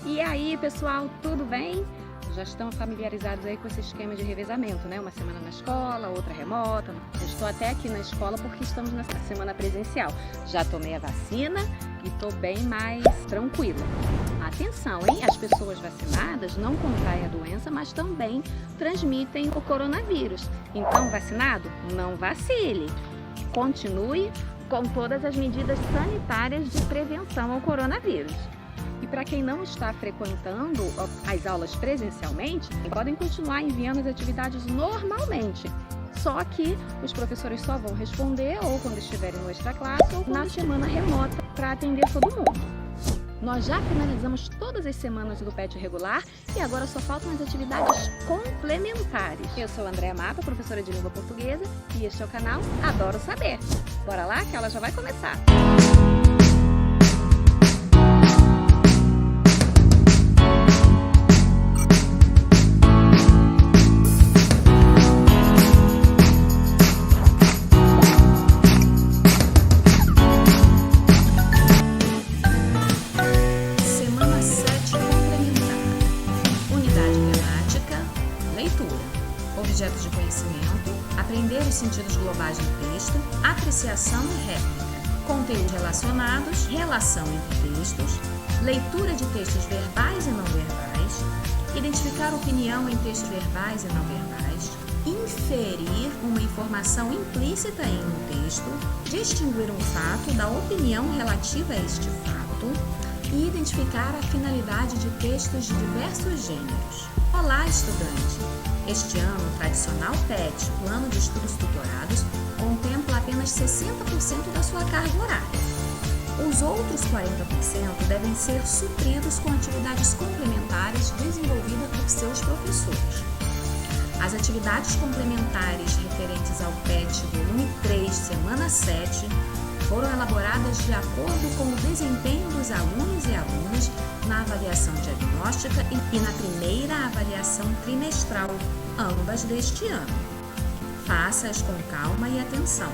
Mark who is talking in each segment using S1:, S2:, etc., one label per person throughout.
S1: E aí, pessoal, tudo bem? Já estão familiarizados aí com esse esquema de revezamento, né? Uma semana na escola, outra remota. Eu estou até aqui na escola porque estamos na semana presencial. Já tomei a vacina e estou bem mais tranquila. Atenção, hein? As pessoas vacinadas não contraem a doença, mas também transmitem o coronavírus. Então, vacinado? Não vacile. Continue com todas as medidas sanitárias de prevenção ao coronavírus. E para quem não está frequentando as aulas presencialmente, podem continuar enviando as atividades normalmente. Só que os professores só vão responder ou quando estiverem no extra classe ou na semana remota para atender todo mundo. Nós já finalizamos todas as semanas do PET regular e agora só faltam as atividades complementares. Eu sou a Andréa Mata, professora de língua portuguesa, e este é o canal Adoro Saber. Bora lá que ela já vai começar!
S2: Objetos de conhecimento, aprender os sentidos globais do texto, apreciação e réplica, conteúdos relacionados, relação entre textos, leitura de textos verbais e não verbais, identificar opinião em textos verbais e não verbais, inferir uma informação implícita em um texto, distinguir um fato da opinião relativa a este fato e identificar a finalidade de textos de diversos gêneros. Olá, estudante! Este ano, o tradicional PET, Plano de Estudos Tutorados, contempla apenas 60% da sua carga horária. Os outros 40% devem ser supridos com atividades complementares desenvolvidas por seus professores. As atividades complementares referentes ao PET volume 3, semana 7, foram elaboradas de acordo com o desempenho dos alunos e alunas na avaliação diagnóstica e na primeira avaliação trimestral, ambas deste ano. Faça-as com calma e atenção.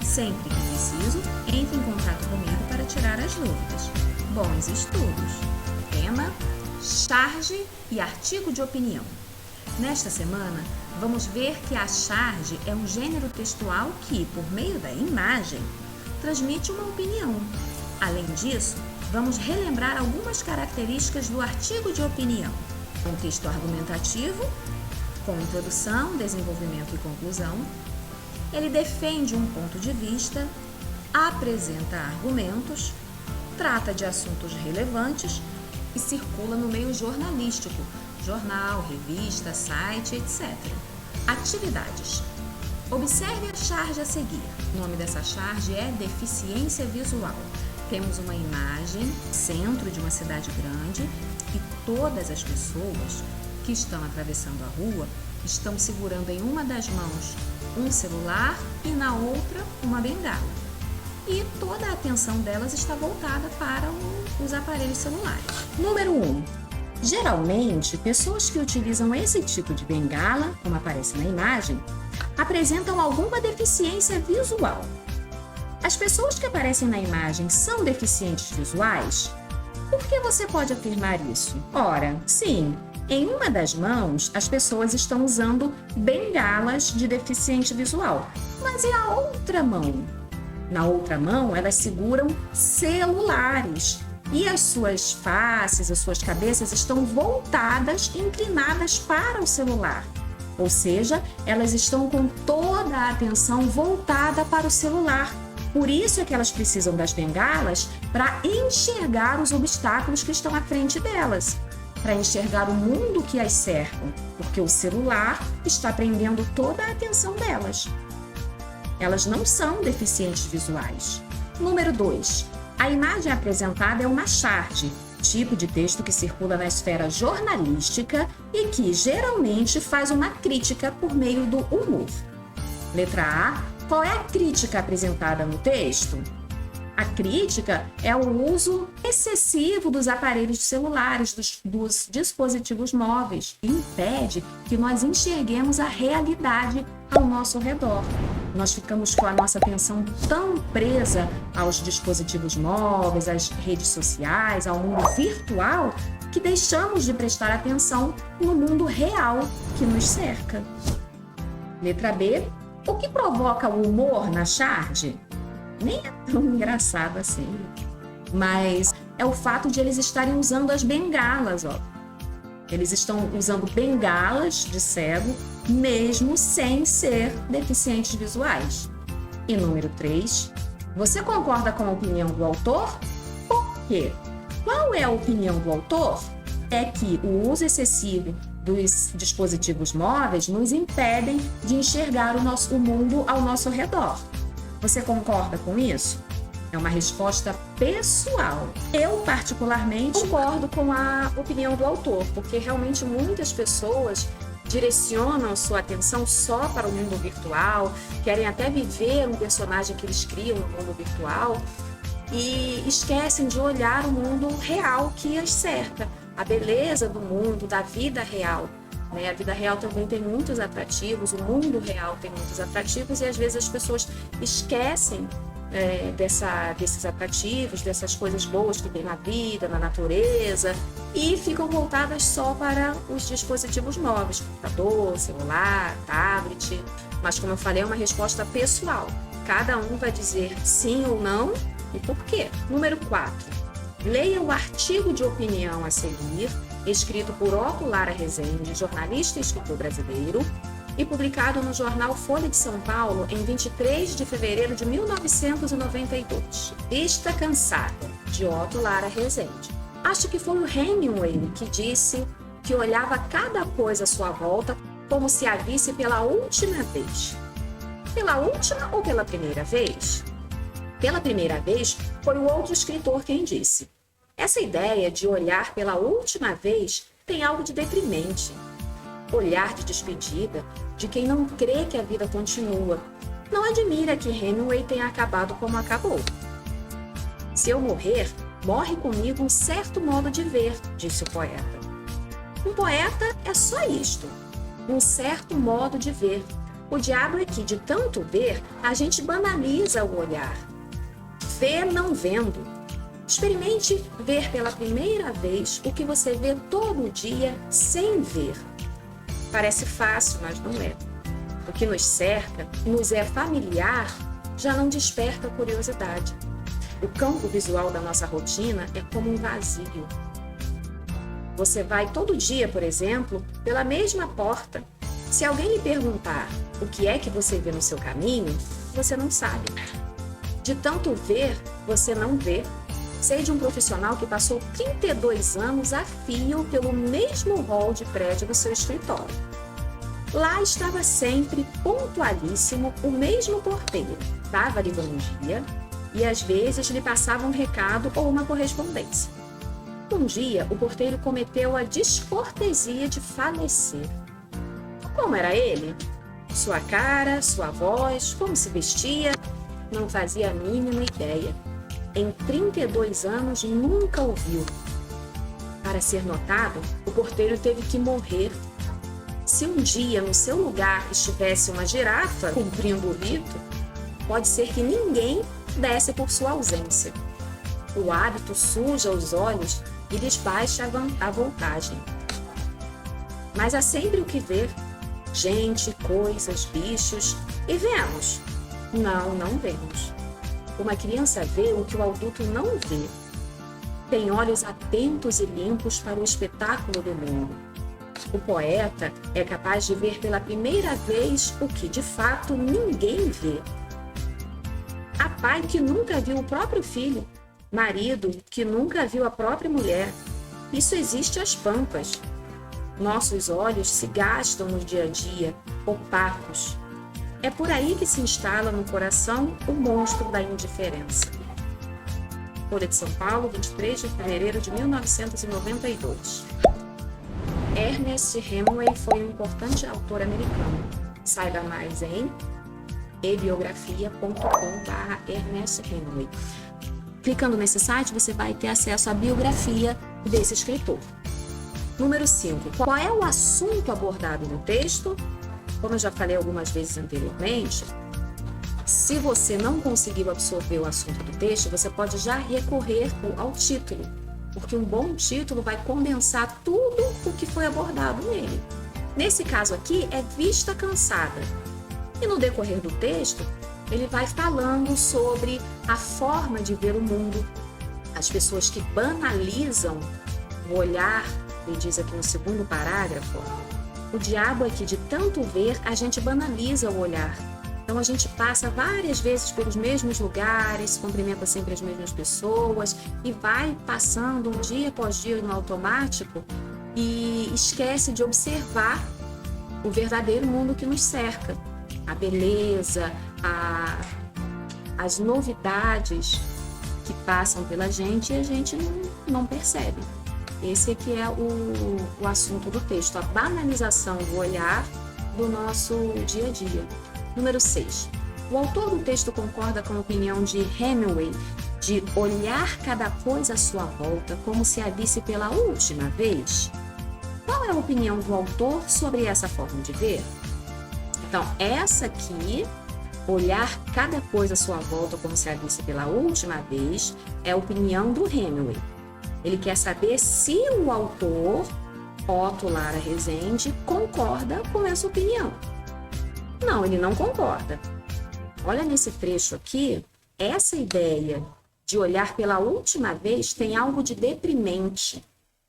S2: Sempre que preciso, entre em contato comigo para tirar as dúvidas. Bons estudos! Tema: charge e artigo de opinião. Nesta semana, vamos ver que a charge é um gênero textual que, por meio da imagem, transmite uma opinião. Além disso, vamos relembrar algumas características do artigo de opinião. Um texto argumentativo, com introdução, desenvolvimento e conclusão. Ele defende um ponto de vista, apresenta argumentos, trata de assuntos relevantes e circula no meio jornalístico, jornal, revista, site, etc. Atividades. Observe a charge a seguir. O nome dessa charge é deficiência visual. Temos uma imagem, centro de uma cidade grande, e todas as pessoas que estão atravessando a rua estão segurando em uma das mãos um celular e na outra uma bengala. E toda a atenção delas está voltada para os aparelhos celulares. Número 1. Geralmente, pessoas que utilizam esse tipo de bengala, como aparece na imagem, apresentam alguma deficiência visual. As pessoas que aparecem na imagem são deficientes visuais? Por que você pode afirmar isso? Ora, sim, em uma das mãos as pessoas estão usando bengalas de deficiente visual, mas e a outra mão? Na outra mão elas seguram celulares e as suas faces, as suas cabeças estão voltadas, inclinadas para o celular. Ou seja, elas estão com toda a atenção voltada para o celular. Por isso é que elas precisam das bengalas para enxergar os obstáculos que estão à frente delas, para enxergar o mundo que as cerca, porque o celular está prendendo toda a atenção delas. Elas não são deficientes visuais. Número 2. A imagem apresentada é uma charge, tipo de texto que circula na esfera jornalística e que geralmente faz uma crítica por meio do humor. Letra A. Qual é a crítica apresentada no texto? A crítica é o uso excessivo dos aparelhos celulares, dos dispositivos móveis, e impede que nós enxerguemos a realidade ao nosso redor. Nós ficamos com a nossa atenção tão presa aos dispositivos móveis, às redes sociais, ao mundo virtual, que deixamos de prestar atenção no mundo real que nos cerca. Letra B. O que provoca o humor na charge? Nem é tão engraçado assim, mas é o fato de eles estarem usando as bengalas, ó. Eles estão usando bengalas de cego, mesmo sem ser deficientes visuais. E número 3, você concorda com a opinião do autor? Por quê? Qual é a opinião do autor? É que o uso excessivo dos dispositivos móveis nos impedem de enxergar o mundo ao nosso redor. Você concorda com isso? É uma resposta pessoal. Eu, particularmente, concordo com a opinião do autor, porque realmente muitas pessoas direcionam sua atenção só para o mundo virtual, querem até viver um personagem que eles criam no mundo virtual e esquecem de olhar o mundo real que as cerca, a beleza do mundo, da vida real. A vida real também tem muitos atrativos, o mundo real tem muitos atrativos e às vezes as pessoas esquecem desses atrativos, dessas coisas boas que tem na vida, na natureza, e ficam voltadas só para os dispositivos móveis, computador, celular, tablet. Mas, como eu falei, é uma resposta pessoal. Cada um vai dizer sim ou não e por quê. Número 4. Leia o artigo de opinião a seguir, escrito por Otto Lara Rezende, jornalista e escritor brasileiro, e publicado no jornal Folha de São Paulo em 23 de fevereiro de 1992. Vista Cansada, de Otto Lara Rezende. Acho que foi o Hemingway que disse que olhava cada coisa à sua volta como se a visse pela última vez. Pela última ou pela primeira vez? Pela primeira vez, foi o outro escritor quem disse. Essa ideia de olhar pela última vez tem algo de deprimente. Olhar de despedida de quem não crê que a vida continua. Não admira que Hemingway tenha acabado como acabou. Se eu morrer, morre comigo um certo modo de ver, disse o poeta. Um poeta é só isto, um certo modo de ver. O diabo é que, de tanto ver, a gente banaliza o olhar. Ver não vendo. Experimente ver pela primeira vez o que você vê todo dia sem ver. Parece fácil, mas não é. O que nos cerca, nos é familiar, já não desperta curiosidade. O campo visual da nossa rotina é como um vazio. Você vai todo dia, por exemplo, pela mesma porta. Se alguém lhe perguntar o que é que você vê no seu caminho, você não sabe. De tanto ver, você não vê. Sei de um profissional que passou 32 anos a fio pelo mesmo hall de prédio do seu escritório. Lá estava sempre, pontualíssimo, o mesmo porteiro. Dava-lhe bom dia e às vezes lhe passava um recado ou uma correspondência. Um dia, o porteiro cometeu a descortesia de falecer. Como era ele? Sua cara, sua voz, como se vestia? Não fazia a mínima ideia. Em 32 anos, nunca o viu. Para ser notado, o porteiro teve que morrer. Se um dia no seu lugar estivesse uma girafa cumprindo o rito, pode ser que ninguém desse por sua ausência. O hábito suja os olhos e lhes baixa a voltagem. Mas há sempre o que ver. Gente, coisas, bichos. E vemos? Não vemos. Uma criança vê o que o adulto não vê. Tem olhos atentos e limpos para o espetáculo do mundo. O poeta é capaz de ver pela primeira vez o que, de fato, ninguém vê. Há pai que nunca viu o próprio filho, marido que nunca viu a própria mulher. Isso existe às pampas. Nossos olhos se gastam no dia a dia, opacos. É por aí que se instala no coração o monstro da indiferença. Folha de São Paulo, 23 de fevereiro de 1992. Ernest Hemingway foi um importante autor americano. Saiba mais em ebiografia.com/Ernest Hemingway. Clicando nesse site, você vai ter acesso à biografia desse escritor. Número 5. Qual é o assunto abordado no texto? Como eu já falei algumas vezes anteriormente, se você não conseguiu absorver o assunto do texto, você pode já recorrer ao título. porque um bom título vai condensar tudo o que foi abordado nele. Nesse caso aqui, é Vista Cansada. E no decorrer do texto, ele vai falando sobre a forma de ver o mundo, as pessoas que banalizam o olhar, ele diz aqui no segundo parágrafo, o diabo é que de tanto ver, a gente banaliza o olhar. Então a gente passa várias vezes pelos mesmos lugares, cumprimenta sempre as mesmas pessoas e vai passando um dia após dia no automático e esquece de observar o verdadeiro mundo que nos cerca. A beleza, as novidades que passam pela gente e a gente não percebe. Esse aqui é o assunto do texto, a banalização do olhar do nosso dia a dia. Número 6. O autor do texto concorda com a opinião de Hemingway de olhar cada coisa à sua volta como se a visse pela última vez? Qual é a opinião do autor sobre essa forma de ver? Então, essa aqui, olhar cada coisa à sua volta como se a visse pela última vez, é a opinião do Hemingway. Ele quer saber se o autor, Otto Lara Rezende, concorda com essa opinião. Não, ele não concorda. Olha nesse trecho aqui, essa ideia de olhar pela última vez tem algo de deprimente.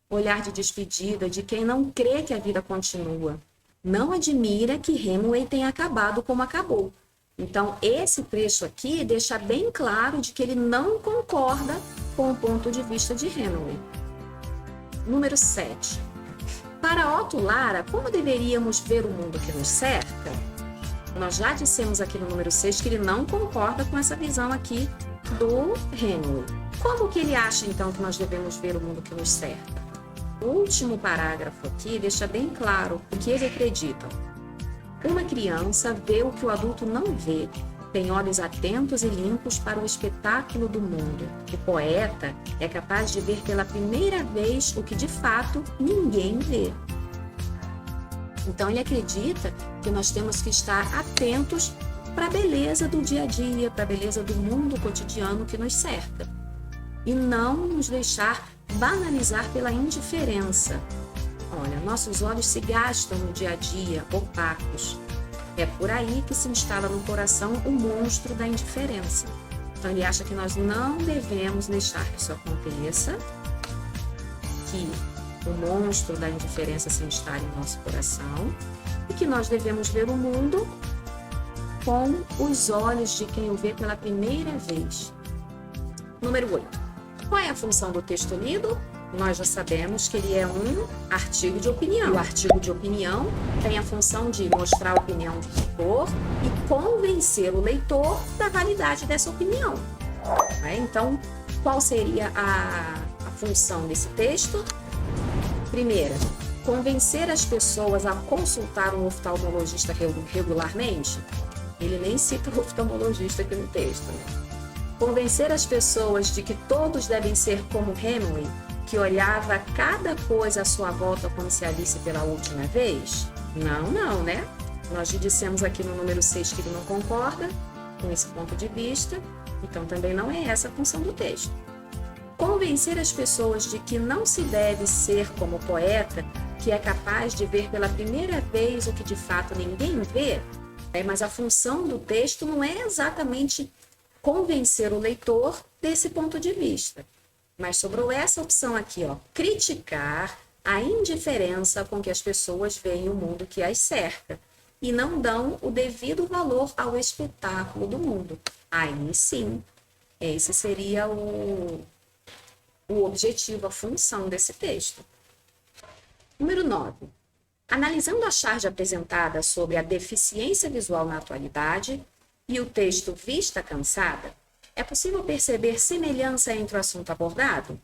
S2: Olhar de despedida de quem não crê que a vida continua. Não admira que Hemingway tenha acabado como acabou. Então, esse trecho aqui deixa bem claro de que ele não concorda com o ponto de vista de Hemingway. Número 7. Para Otto Lara, como deveríamos ver o mundo que nos cerca? Nós já dissemos aqui no número 6 que ele não concorda com essa visão aqui do Hemingway. Como que ele acha, então, que nós devemos ver o mundo que nos cerca? O último parágrafo aqui deixa bem claro o que ele acredita. Uma criança vê o que o adulto não vê, tem olhos atentos e limpos para o espetáculo do mundo. O poeta é capaz de ver pela primeira vez o que de fato ninguém vê. Então ele acredita que nós temos que estar atentos para a beleza do dia a dia, para a beleza do mundo cotidiano que nos cerca. E não nos deixar banalizar pela indiferença. Olha, nossos olhos se gastam no dia a dia, opacos. É por aí que se instala no coração o monstro da indiferença. Então ele acha que nós não devemos deixar que isso aconteça, que o monstro da indiferença se instale em nosso coração e que nós devemos ver o mundo com os olhos de quem o vê pela primeira vez. Número 8. Qual é a função do texto lido? Nós já sabemos que ele é um artigo de opinião. O artigo de opinião tem a função de mostrar a opinião do leitor e convencer o leitor da validade dessa opinião. Então, qual seria a função desse texto? Primeira, convencer as pessoas a consultar um oftalmologista regularmente. Ele nem cita o oftalmologista aqui no texto, né? Convencer as pessoas de que todos devem ser como Hemingway, que olhava cada coisa à sua volta como se a visse pela última vez? Não, né? Nós já dissemos aqui no número 6 que ele não concorda com esse ponto de vista, então também não é essa a função do texto. Convencer as pessoas de que não se deve ser como o poeta, que é capaz de ver pela primeira vez o que de fato ninguém vê, mas a função do texto não é exatamente convencer o leitor desse ponto de vista. Mas sobrou essa opção aqui, criticar a indiferença com que as pessoas veem o mundo que as cerca e não dão o devido valor ao espetáculo do mundo. Aí sim, esse seria o objetivo, a função desse texto. Número 9. Analisando a charge apresentada sobre a deficiência visual na atualidade e o texto Vista Cansada, é possível perceber semelhança entre o assunto abordado?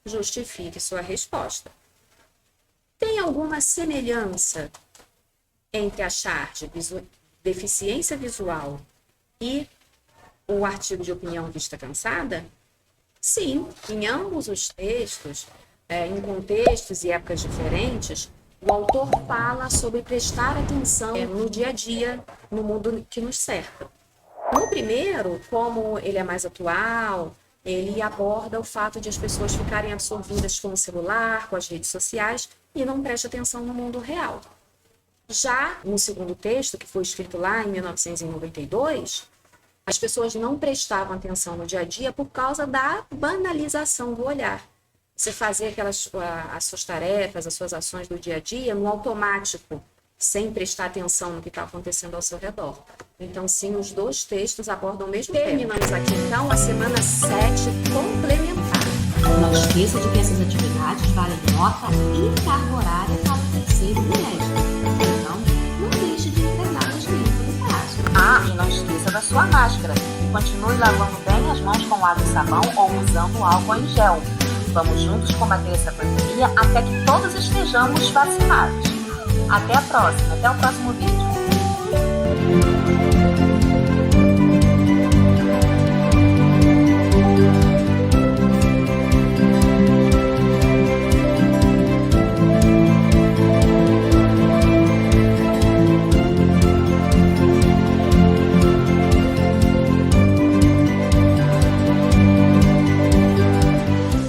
S2: Justifique sua resposta. Tem alguma semelhança entre a charge deficiência visual e o artigo de opinião Vista Cansada? Sim, em ambos os textos, em contextos e épocas diferentes, o autor fala sobre prestar atenção no dia a dia, no mundo que nos cerca. No primeiro, como ele é mais atual, ele aborda o fato de as pessoas ficarem absorvidas com o celular, com as redes sociais e não prestam atenção no mundo real. Já no segundo texto, que foi escrito lá em 1992, as pessoas não prestavam atenção no dia a dia por causa da banalização do olhar. Você fazer as suas tarefas, as suas ações do dia a dia no automático, sem prestar atenção no que está acontecendo ao seu redor. Então, sim, os dois textos abordam o mesmo tema. Terminamos aqui, então, a semana 7 complementar.
S3: Não esqueça de que essas atividades valem nota e carga horária para o terceiro bimestre. Então, não deixe de entregá-las dentro do prazo.
S4: Ah, e não esqueça da sua máscara. E continue lavando bem as mãos com água e sabão ou usando álcool em gel. Vamos juntos combater essa pandemia até que todos estejamos vacinados. Até a próxima, até o próximo vídeo.